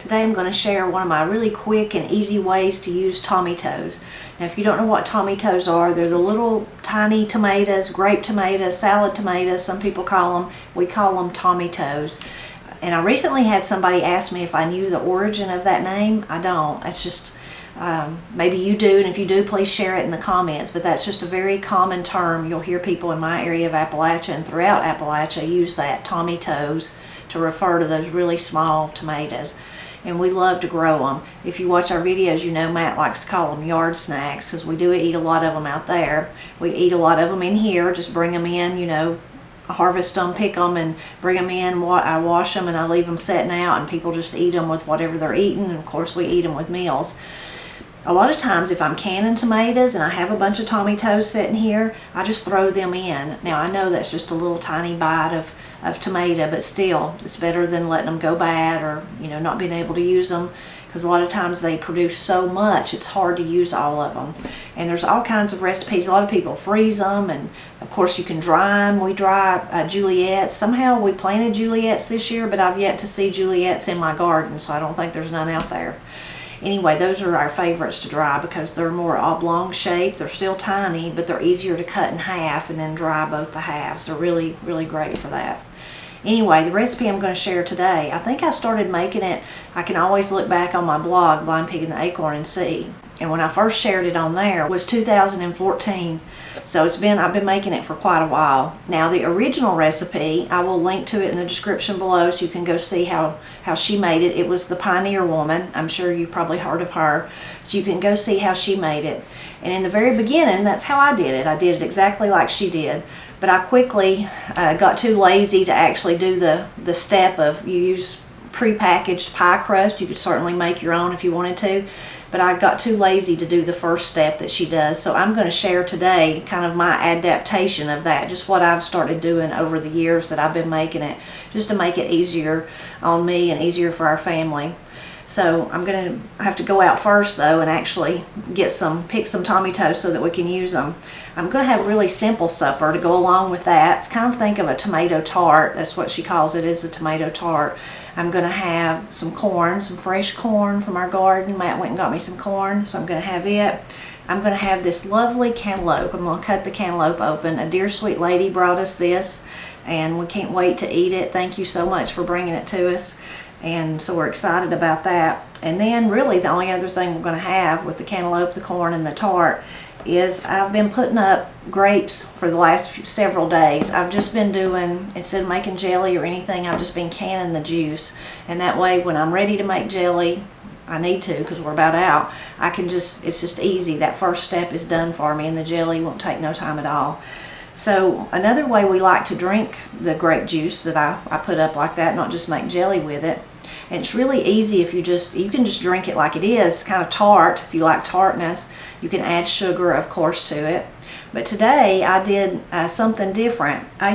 Today I'm going to share one of my really quick and easy ways to use tomatoes. Now if you don't know what tomatoes are, they're the little tiny tomatoes, grape tomatoes, salad tomatoes, some people call them. We call them tomatoes. And I recently had somebody ask me if I knew the origin of that name. I don't. It's just, maybe you do, and if you do, please share it in the comments. But that's just a very common term. You'll hear people in my area of Appalachia and throughout Appalachia use that, tomatoes, to refer to those really small tomatoes. And we love to grow them. If you watch our videos, you know Matt likes to call them yard snacks because we do eat a lot of them out there. We eat a lot of them in here, just bring them in, you know, harvest them, pick them, and bring them in. I wash them and I leave them setting out, and people just eat them with whatever they're eating. And of course, we eat them with meals. A lot of times, if I'm canning tomatoes and I have a bunch of tomatoes sitting here, I just throw them in. Now, I know that's just a little tiny bite of tomato, but still, it's better than letting them go bad or, you know, not being able to use them, because a lot of times they produce so much, it's hard to use all of them. And there's all kinds of recipes. A lot of people freeze them, and of course you can dry them. We dry Juliette's. Somehow we planted Juliette's this year, but I've yet to see Juliette's in my garden, so I don't think there's none out there. Anyway, those are our favorites to dry because they're more oblong shaped. They're still tiny, but they're easier to cut in half and then dry both the halves. They're really, really great for that. Anyway, the recipe I'm going to share today, I think I started making it, I can always look back on my blog, Blind Pig and the Acorn, and see. And when I first shared it on there was 2014. So I've been making it for quite a while. Now the original recipe, I will link to it in the description below so you can go see how she made it. It was the Pioneer Woman. I'm sure you probably heard of her. So you can go see how she made it. And in the very beginning, that's how I did it. I did it exactly like she did. But I quickly got too lazy to actually do the step of, you use prepackaged pie crust. You could certainly make your own if you wanted to. But I got too lazy to do the first step that she does. So I'm going to share today kind of my adaptation of that, just what I've started doing over the years that I've been making it, just to make it easier on me and easier for our family. So I'm going to have to go out first though and actually pick some tomatoes so that we can use them. I'm going to have a really simple supper to go along with that. It's kind of, think of a tomato tart. That's what she calls it, is a tomato tart. I'm going to have some corn, some fresh corn from our garden. Matt went and got me some corn, so I'm going to have it. I'm going to have this lovely cantaloupe. I'm going to cut the cantaloupe open. A dear sweet lady brought us this, and we can't wait to eat it. Thank you so much for bringing it to us. And so we're excited about that. And then really the only other thing we're going to have with the cantaloupe, the corn, and the tart is I've been putting up grapes for the last several days. I've just been doing, instead of making jelly or anything, I've just been canning the juice. And that way when I'm ready to make jelly, I need to because we're about out, it's just easy. That first step is done for me and the jelly won't take no time at all. So another way we like to drink the grape juice that I put up like that, not just make jelly with it. And it's really easy if you can just drink it like it is, kind of tart. If you like tartness, you can add sugar, of course, to it. But today I did something different. I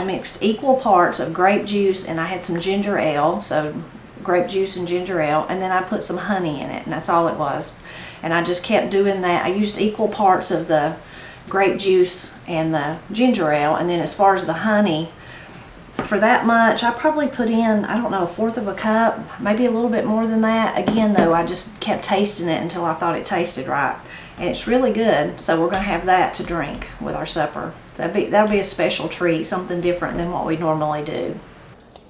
mixed equal parts of grape juice and I had some ginger ale, so grape juice and ginger ale, and then I put some honey in it, and that's all it was. And I just kept doing that. I used equal parts of the grape juice and the ginger ale, and then as far as the honey, for that much, I probably put in, I don't know, 1/4 of a cup, maybe a little bit more than that. Again, though, I just kept tasting it until I thought it tasted right. And it's really good, so we're going to have that to drink with our supper. That'll be a special treat, something different than what we normally do.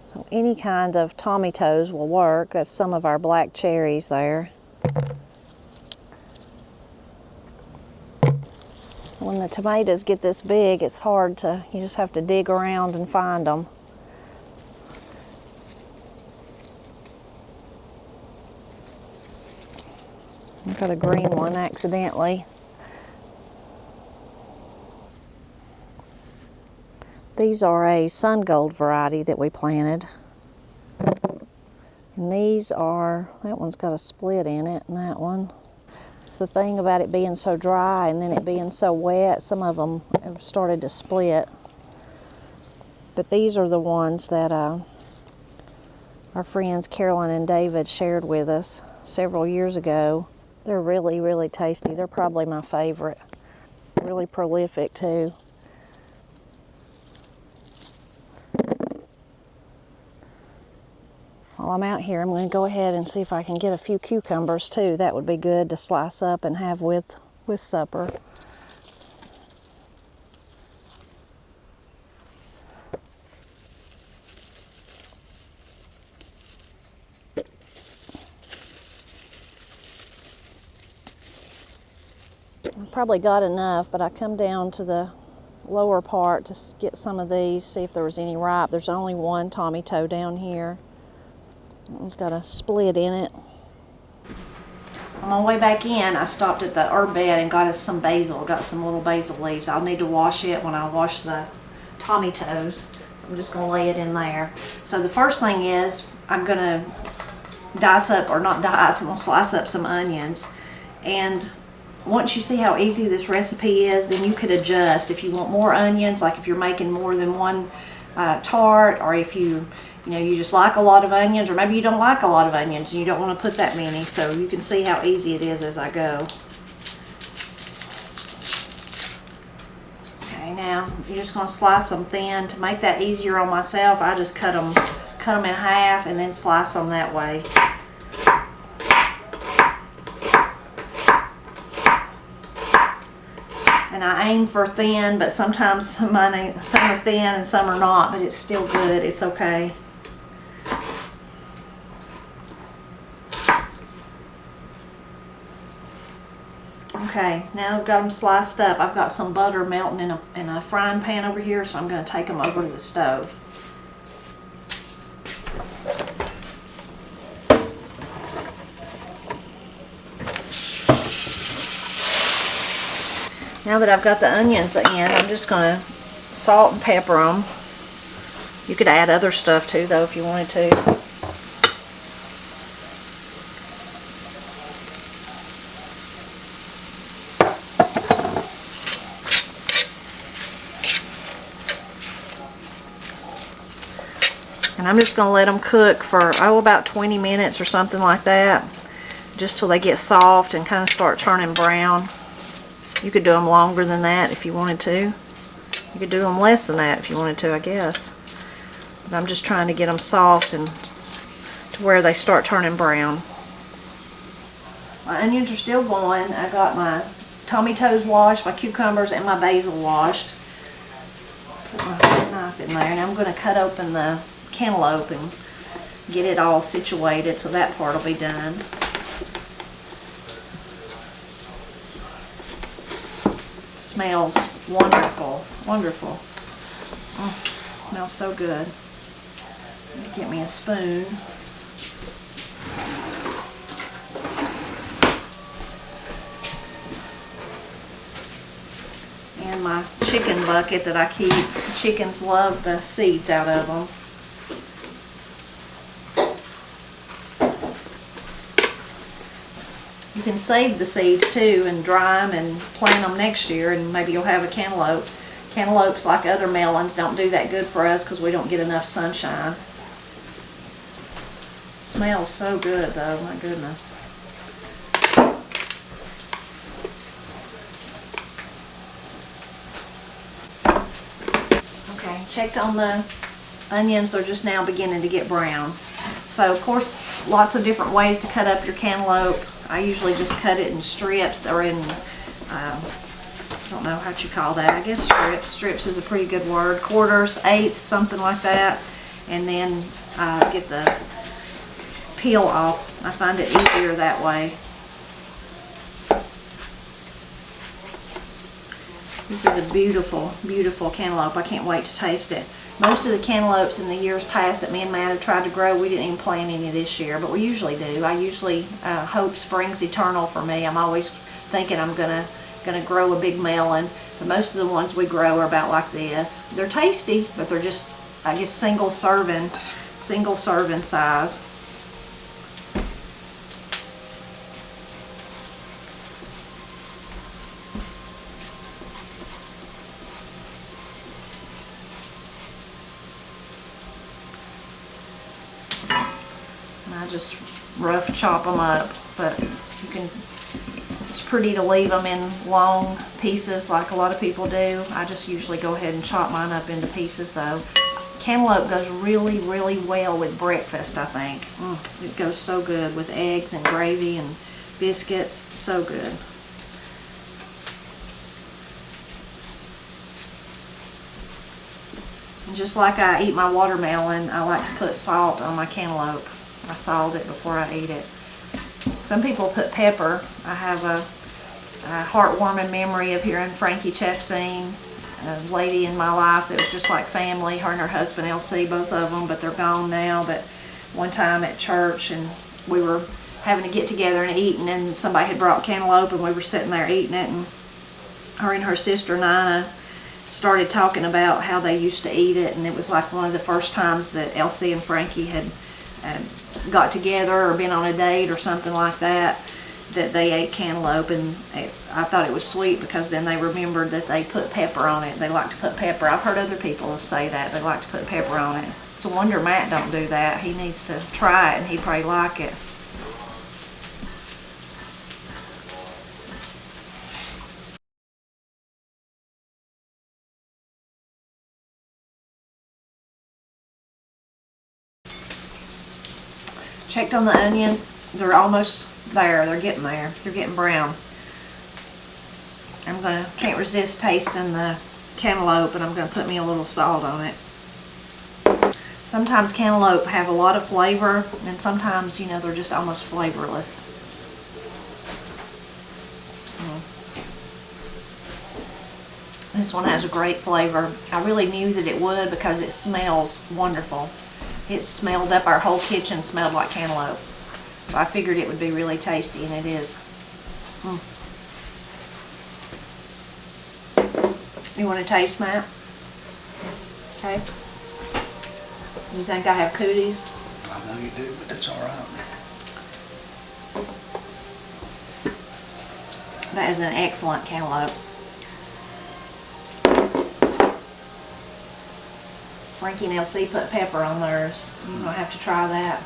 So any kind of tomatoes will work. That's some of our black cherries there. When the tomatoes get this big, it's hard to, you just have to dig around and find them. I got a green one accidentally. These are a sun gold variety that we planted. And these are, that one's got a split in it, and that one. It's the thing about it being so dry and then it being so wet, some of them have started to split. But these are the ones that our friends Carolyn and David shared with us several years ago. They're really, really tasty. They're probably my favorite. Really prolific too. While I'm out here, I'm going to go ahead and see if I can get a few cucumbers too. That would be good to slice up and have with supper. I probably got enough, but I come down to the lower part to get some of these, see if there was any ripe. There's only one tomato down here. That one's got a split in it. On my way back in, I stopped at the herb bed and got us some basil. Got some little basil leaves. I'll need to wash it when I wash the tomatoes. So I'm just going to lay it in there. So the first thing is I'm going to dice up, or not dice, I'm going to slice up some onions. And once you see how easy this recipe is, then you could adjust. If you want more onions, like if you're making more than one tart, or if you just like a lot of onions, or maybe you don't like a lot of onions and you don't want to put that many, so you can see how easy it is as I go. Okay, now you're just going to slice them thin. To make that easier on myself, I just cut them in half and then slice them that way. And I aim for thin, but sometimes some are thin and some are not, but it's still good. It's okay. Okay, now I've got them sliced up. I've got some butter melting in a frying pan over here, so I'm going to take them over to the stove. Now that I've got the onions in, I'm just going to salt and pepper them. You could add other stuff too, though, if you wanted to. And I'm just going to let them cook for, about 20 minutes or something like that. Just till they get soft and kind of start turning brown. You could do them longer than that if you wanted to. You could do them less than that if you wanted to, I guess. But I'm just trying to get them soft and to where they start turning brown. My onions are still going. I got my tomatoes washed, my cucumbers, and my basil washed. Put my knife in there, and I'm going to cut open the cantaloupe and get it all situated, so that part will be done. Smells wonderful, wonderful. Smells so good. Get me a spoon. And my chicken bucket that I keep. Chickens love the seeds out of them. You can save the seeds too and dry them and plant them next year, and maybe you'll have a cantaloupe. Cantaloupes, like other melons, don't do that good for us because we don't get enough sunshine. Smells so good though, my goodness. Okay, checked on the onions. They're just now beginning to get brown. So of course, lots of different ways to cut up your cantaloupe. I usually just cut it in strips, or in, I don't know what you call that. I guess strips. Strips is a pretty good word. Quarters, eighths, something like that. And then get the peel off. I find it easier that way. This is a beautiful, beautiful cantaloupe. I can't wait to taste it. Most of the cantaloupes in the years past that me and Matt have tried to grow, we didn't even plant any this year, but we usually do. I usually hope spring's eternal for me. I'm always thinking I'm gonna grow a big melon, but most of the ones we grow are about like this. They're tasty, but they're just, I guess, single serving size. I just rough chop them up, but you can, it's pretty to leave them in long pieces like a lot of people do. I just usually go ahead and chop mine up into pieces though. Cantaloupe goes really, really well with breakfast, I think. It goes so good with eggs and gravy and biscuits. So good. And just like I eat my watermelon, I like to put salt on my cantaloupe. I salt it before I eat it. Some people put pepper. I have a heartwarming memory of hearing Frankie Chastain, a lady in my life that was just like family, her and her husband LC, both of them, but they're gone now. But one time at church, and we were having to get together and eat, and then somebody had brought cantaloupe, and we were sitting there eating it, and her sister Nina started talking about how they used to eat it, and it was like one of the first times that LC and Frankie had got together or been on a date or something like that, that they ate cantaloupe. And I thought it was sweet because then they remembered that they put pepper on it. They like to put pepper. I've heard other people say that. They like to put pepper on it. It's a wonder Matt don't do that. He needs to try it, and he'd probably like it. Checked on the onions. They're almost there. They're getting there. They're getting brown. Can't resist tasting the cantaloupe, and I'm gonna put me a little salt on it. Sometimes cantaloupe have a lot of flavor, and sometimes, you know, they're just almost flavorless. This one has a great flavor. I really knew that it would because it smells wonderful. It smelled up, our whole kitchen smelled like cantaloupe. So I figured it would be really tasty, and it is. You want to taste, Matt? Okay. You think I have cooties? I know you do, but it's all right. That is an excellent cantaloupe. Frankie and LC put pepper on theirs. You're going to have to try that.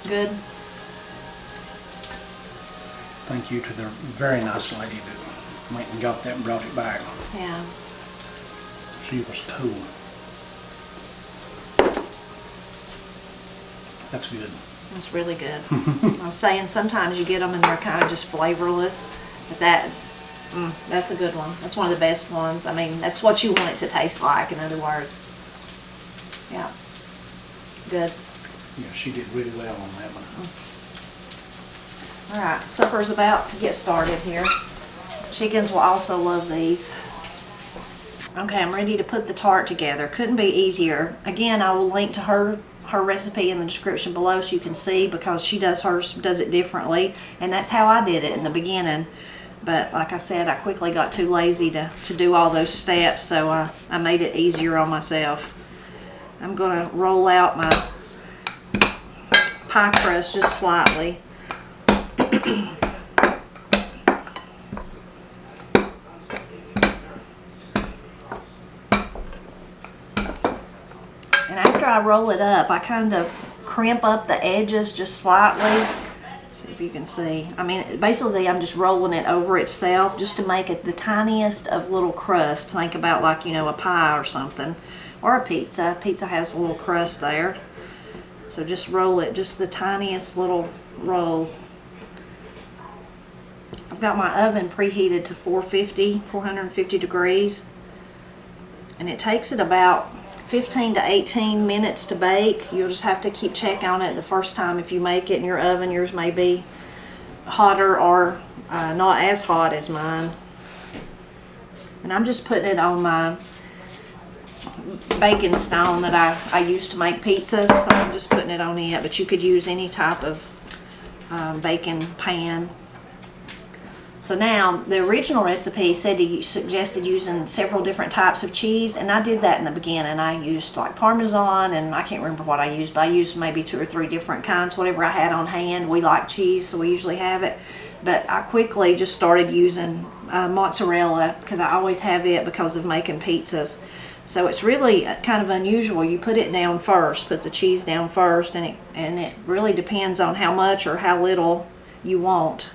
Good? Thank you to the very nice lady that went and got that and brought it back. Yeah. She was cool. That's good. That's really good. I was saying sometimes you get them and they're kind of just flavorless, but that's a good one. That's one of the best ones. I mean, that's what you want it to taste like, in other words. Yeah. Good. Yeah, she did really well on that one. All right, supper's about to get started here. Chickens will also love these. Okay, I'm ready to put the tart together. Couldn't be easier. Again, I will link to her recipe in the description below so you can see, because she does it differently, and that's how I did it in the beginning. But like I said, I quickly got too lazy to do all those steps, so I made it easier on myself. I'm going to roll out my pie crust just slightly. And after I roll it up, I kind of crimp up the edges just slightly. See if you can see. I mean, basically I'm just rolling it over itself just to make it the tiniest of little crust. Think about, like, you know, a pie or something, or a pizza. Pizza has a little crust there. So just roll it, just the tiniest little roll. I've got my oven preheated to 450 degrees, and it takes it about 15 to 18 minutes to bake. You'll just have to keep check on it the first time if you make it in your oven. Yours may be hotter or not as hot as mine. And I'm just putting it on my baking stone that I use to make pizzas. So I'm just putting it on it, but you could use any type of baking pan. So now, the original recipe said he suggested using several different types of cheese, and I did that in the beginning. I used like Parmesan, and I can't remember what I used, but I used maybe 2 or 3 different kinds, whatever I had on hand. We like cheese, so we usually have it. But I quickly just started using mozzarella, because I always have it because of making pizzas. So it's really kind of unusual. You put it down first, put the cheese down first, and it really depends on how much or how little you want.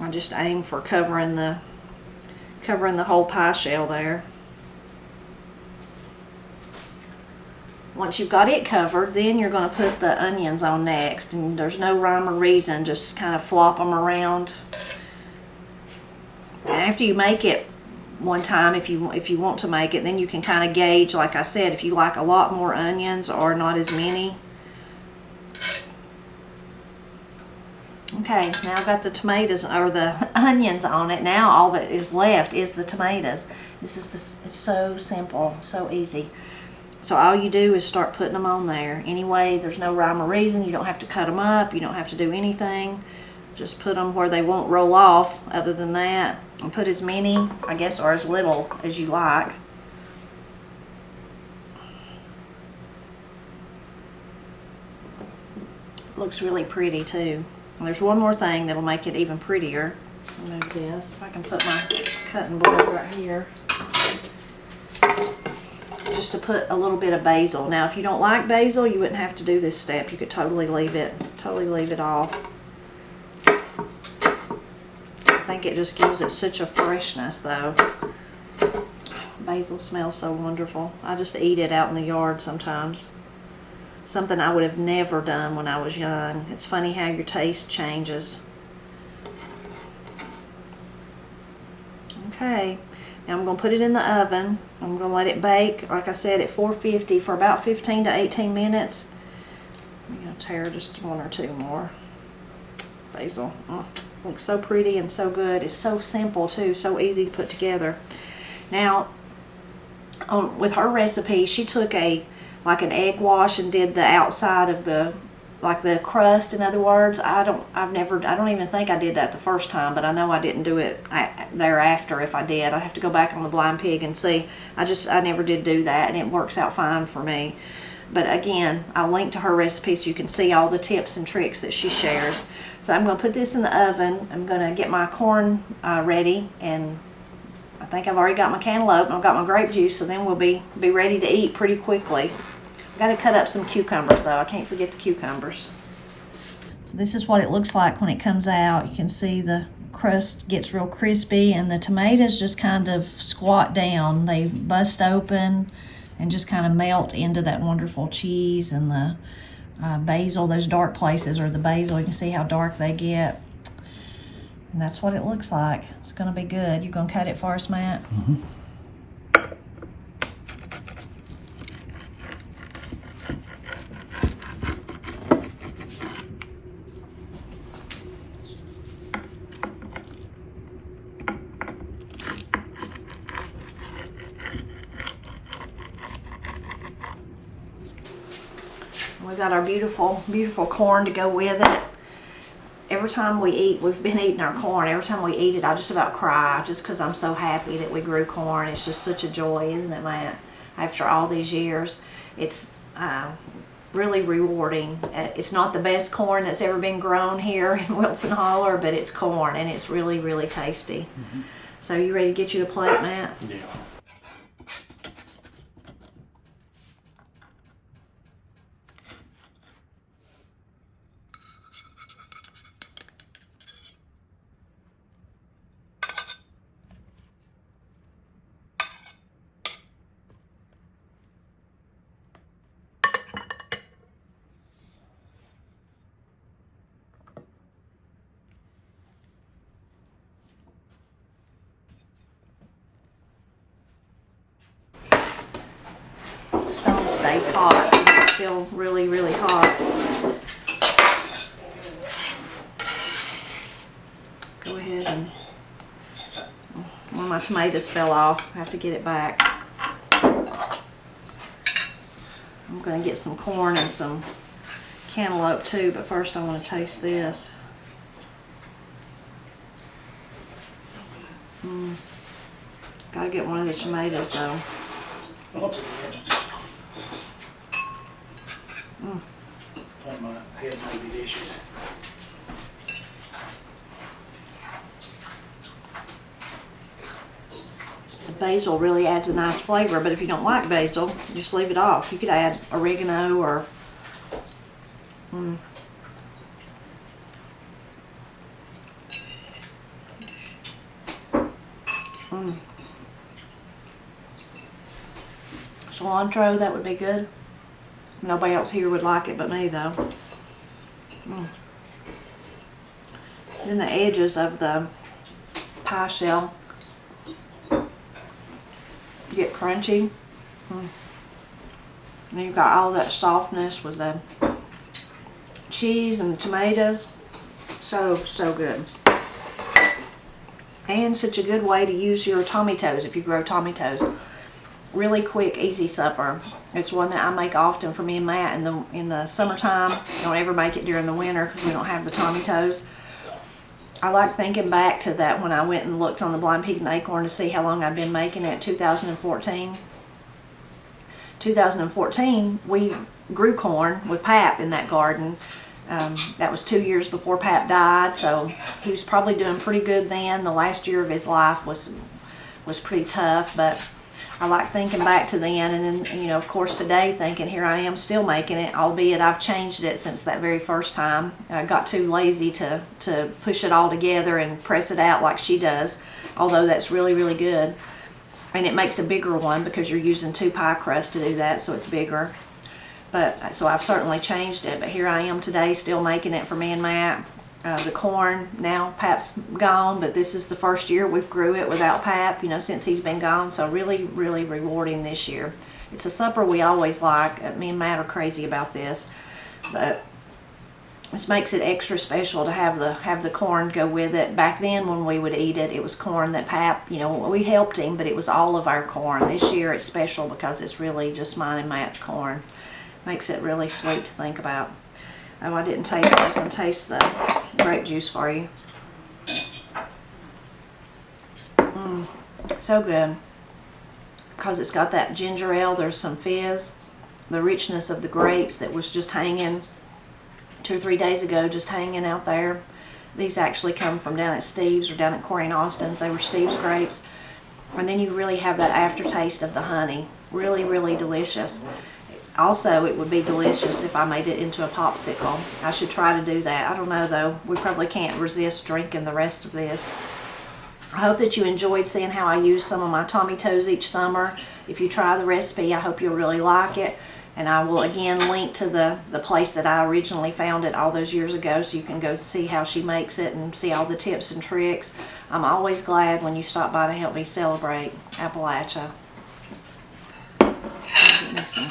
I just aim for covering the whole pie shell there. once you've got it covered, then you're going to put the onions on next, and there's no rhyme or reason, just kind of flop them around. And after you make it one time, if you want to make it, then you can kind of gauge, like I said, if you like a lot more onions or not as many. Okay, now I've got the tomatoes or the onions on it. Now all that is left is the tomatoes. It's so simple, so easy. So all you do is start putting them on there. Anyway, there's no rhyme or reason. You don't have to cut them up. You don't have to do anything. Just put them where they won't roll off. Other than that, and put as many, I guess, or as little as you like. Looks really pretty too. And there's one more thing that'll make it even prettier. I'll move this. If I can put my cutting board right here. Just to put a little bit of basil. Now, if you don't like basil, you wouldn't have to do this step. You could totally leave it off. I think it just gives it such a freshness, though. Basil smells so wonderful. I just eat it out in the yard sometimes. Something I would have never done when I was young. It's funny how your taste changes. Okay, now I'm going to put it in the oven. I'm going to let it bake, like I said, at 450 for about 15 to 18 minutes. I'm going to tear just one or two more. Basil. Looks so pretty and so good. It's so simple too, so easy to put together. Now, with her recipe, she took like an egg wash and did the outside of the crust. In other words, I don't even think I did that the first time, but I know I didn't do it thereafter. If I did, I'd have to go back on the Blind Pig and see. I never did do that, and it works out fine for me. But again, I'll link to her recipe so you can see all the tips and tricks that she shares. So I'm going to put this in the oven. I'm going to get my corn ready, and I think I've already got my cantaloupe and I've got my grape juice, so then we'll be ready to eat pretty quickly. I've got to cut up some cucumbers though. I can't forget the cucumbers. So this is what it looks like when it comes out. You can see the crust gets real crispy and the tomatoes just kind of squat down. They bust open and just kind of melt into that wonderful cheese and the basil. Those dark places are the basil. You can see how dark they get. And that's what it looks like. It's going to be good. You going to cut it for us, Matt? Mm-hmm. We got our beautiful, beautiful corn to go with it. Every time we eat, we've been eating our corn. Every time we eat it, I just about cry just because I'm so happy that we grew corn. It's just such a joy, isn't it, Matt? After all these years, it's really rewarding. It's not the best corn that's ever been grown here in Wilson Holler, but it's corn, and it's really, really tasty. Mm-hmm. So you ready to get you a plate, Matt? Yeah. Stone stays hot, so it's still really, really hot. Go ahead and one of my tomatoes fell off. I have to get it back. I'm going to get some corn and some cantaloupe too, but first I want to taste this. Got to get one of the tomatoes though. Like my head maybe dishes. The basil really adds a nice flavor, but if you don't like basil, just leave it off. You could add oregano or cilantro, that would be good. Nobody else here would like it but me, though. Then the edges of the pie shell get crunchy. And you've got all that softness with the cheese and tomatoes. So good. And such a good way to use your tomatoes if you grow tomatoes. Really quick, easy supper. It's one that I make often for me and Matt in the summertime. Don't ever make it during the winter because we don't have the tomatoes. I like thinking back to that when I went and looked on the Blind Pig and Acorn to see how long I'd been making it. 2014. 2014, we grew corn with Pap in that garden. That was 2 years before Pap died, so he was probably doing pretty good then. The last year of his life was pretty tough, but I like thinking back to then, and then, you know, of course today thinking here I am still making it, albeit I've changed it since that very first time. I got too lazy to push it all together and press it out like she does, although that's really, really good. And it makes a bigger one because you're using 2 pie crusts to do that, so it's bigger. But so I've certainly changed it, but here I am today still making it for me and Matt. The corn, now Pap's gone, but this is the first year we've grew it without Pap, you know, since he's been gone, so really, really rewarding this year. It's a supper we always like. Me and Matt are crazy about this, but this makes it extra special to have the corn go with it. Back then when we would eat it, it was corn that Pap, you know, we helped him, but it was all of our corn. This year it's special because it's really just mine and Matt's corn. Makes it really sweet to think about. Oh, I didn't taste it. I was going to taste the grape juice for you. So good. Because it's got that ginger ale, there's some fizz. The richness of the grapes that was just hanging 2 or 3 days ago, just hanging out there. These actually come from down at Steve's or down at Corey and Austin's. They were Steve's grapes. And then you really have that aftertaste of the honey. Really, really delicious. Also, it would be delicious if I made it into a popsicle. I should try to do that. I don't know though. We probably can't resist drinking the rest of this. I hope that you enjoyed seeing how I use some of my tomatoes each summer. If you try the recipe, I hope you'll really like it. And I will again link to the place that I originally found it all those years ago, so you can go see how she makes it and see all the tips and tricks. I'm always glad when you stop by to help me celebrate Appalachia. Get me some